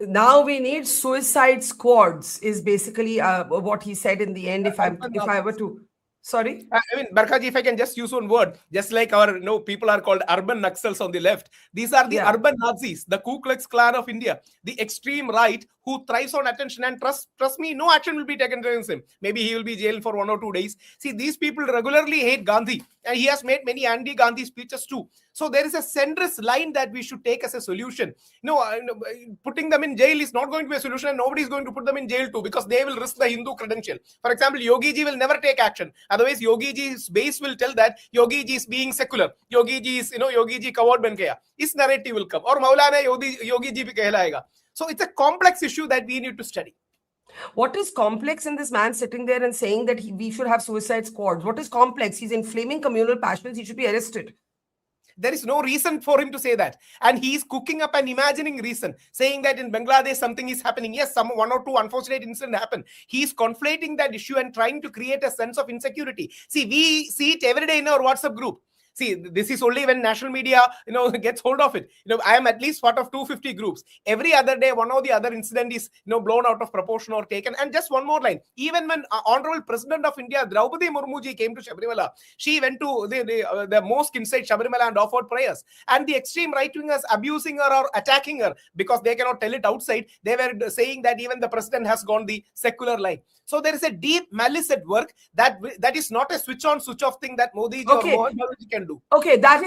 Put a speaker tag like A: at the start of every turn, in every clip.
A: now we need suicide squads is basically what he said in the end. If I were to, sorry.
B: I mean, Barkhaji, if I can just use one word, just like our people are called urban Naxals on the left. These are the urban Nazis, the Ku Klux Klan of India, the extreme right who thrives on attention, and trust me, no action will be taken against him. Maybe he will be jailed for 1 or 2 days. See, these people regularly hate Gandhi, and he has made many anti-Gandhi speeches too. So there is a centrist line that we should take as a solution. Putting them in jail is not going to be a solution, and nobody is going to put them in jail too, because they will risk the Hindu credential. For example, Yogi ji will never take action. Otherwise, Yogi ji's base will tell that Yogi ji is being secular. Yogi ji is, Yogi ji coward ban gaya. This narrative will come. Or Maulana Yogi ji bhi kehlayega. So it's a complex issue that we need to study.
A: What is complex in this man sitting there and saying that we should have suicide squads? What is complex? He's inflaming communal passions. He should be arrested.
B: There is no reason for him to say that. And he is cooking up an imagining reason, saying that in Bangladesh something is happening. Yes, 1 or 2 unfortunate incidents happen. He is conflating that issue and trying to create a sense of insecurity. See, we see it every day in our WhatsApp group. See, this is only when national media, gets hold of it. I am at least part of 250 groups. Every other day, one or the other incident is, blown out of proportion or taken. And just one more line. Even when Honorable President of India, Draupadi Murmu ji, came to Sabarimala, she went to the mosque inside Sabarimala and offered prayers. And the extreme right-wingers abusing her or attacking her because they cannot tell it outside. They were saying that even the president has gone the secular line. So there is a deep malice at work that is not a switch-on, switch-off thing that Modi or Mohan can do.
A: Okay, that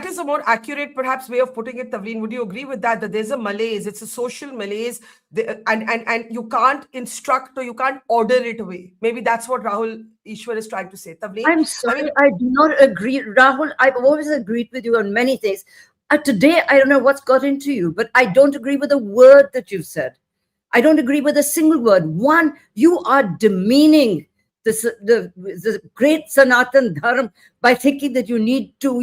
A: is a more accurate, perhaps, way of putting it, Tavleen. Would you agree with that? That there's a malaise. It's a social malaise, and you can't instruct or you can't order it away. Maybe that's what Rahul Easwar is trying to say. Tavleen,
C: I'm sorry, I do not agree, Rahul. I've always agreed with you on many things. Today, I don't know what's got into you, but I don't agree with a word that you've said. I don't agree with a single word. One, you are demeaning the great Sanatan Dharma by thinking that you need to,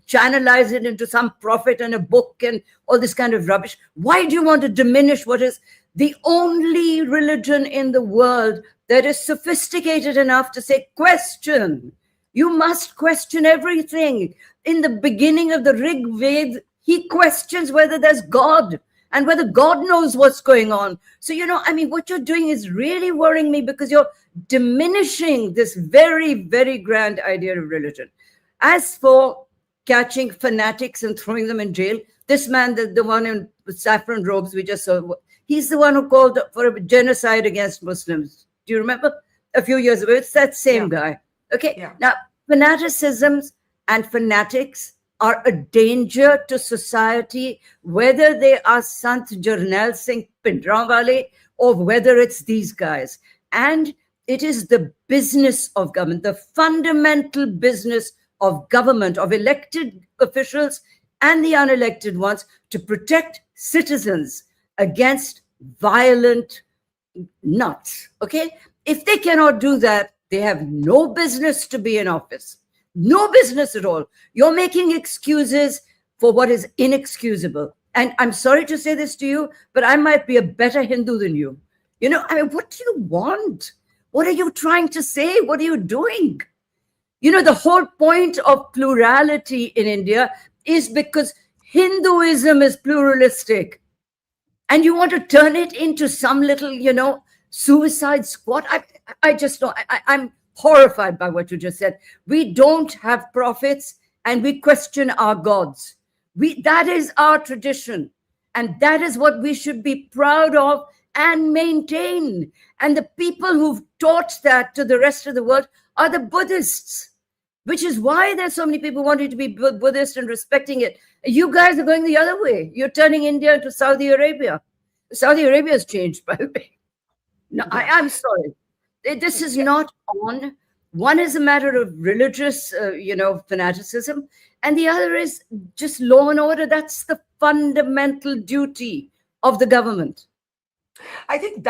C: channelize it into some prophet and a book and all this kind of rubbish. Why do you want to diminish what is the only religion in the world that is sophisticated enough to say, question? You must question everything. In the beginning of the Rig Veda, he questions whether there's God and whether God knows what's going on. So, what you're doing is really worrying me, because you're diminishing this very, very grand idea of religion. As for catching fanatics and throwing them in jail, this man, the one in saffron robes we just saw, he's the one who called for a genocide against Muslims. Do you remember? A few years ago, it's that same guy. Okay. Yeah. Now, fanaticisms and fanatics are a danger to society, whether they are Sant Jarnail Singh Pindranwale or whether it's these guys. And it is the business of government, the fundamental business of government, of elected officials and the unelected ones, to protect citizens against violent nuts. Okay? If they cannot do that, they have no business to be in office. No business at all. You're making excuses for what is inexcusable. And I'm sorry to say this to you, but I might be a better Hindu than you. What do you want? What are you trying to say? What are you doing? The whole point of plurality in India is because Hinduism is pluralistic. And you want to turn it into some little, suicide squad. I just don't. I'm horrified by what you just said. We don't have prophets and we question our gods. That is our tradition. And that is what we should be proud of and maintain. And the people who've taught that to the rest of the world are the Buddhists, which is why there's so many people wanting to be Buddhist and respecting it. You guys are going the other way. You're turning India into Saudi Arabia. Saudi Arabia has changed, by the way. No, I'm sorry. This is not on. One is a matter of religious, fanaticism, and the other is just law and order. That's the fundamental duty of the government.
A: I think